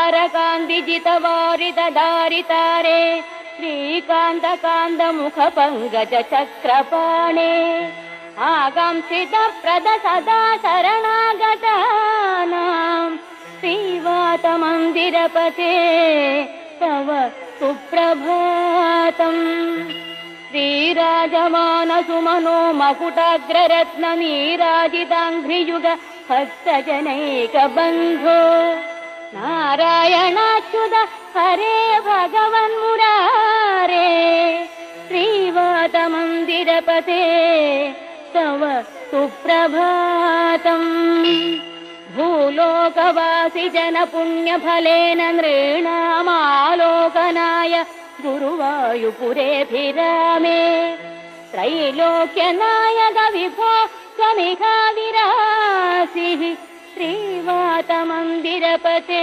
तारकान्दिजितवारितदारितारे श्रीकान्तकान्तमुखपङ्कजचक्रपाणे आगंसितप्रद सदा शरणागतानां श्रीवातमन्दिरपते तव सुप्रभातम्। श्रीराजमानसुमनो मकुटाग्ररत्ननीराजिताङ्घ्रियुग भक्तजनैकबन्धो नारायणाच्युत हरे भगवन्मुरारे श्रीवातमन्दिरपते तव सुप्रभातम्। भूलोकवासि जनपुण्यफलेन नृणामालोकनाय गुरुवायुपुरेऽभिरामे त्रैलोक्यनायक विभो त्वमिहाविरासिः श्रीवातमन्दिरपते।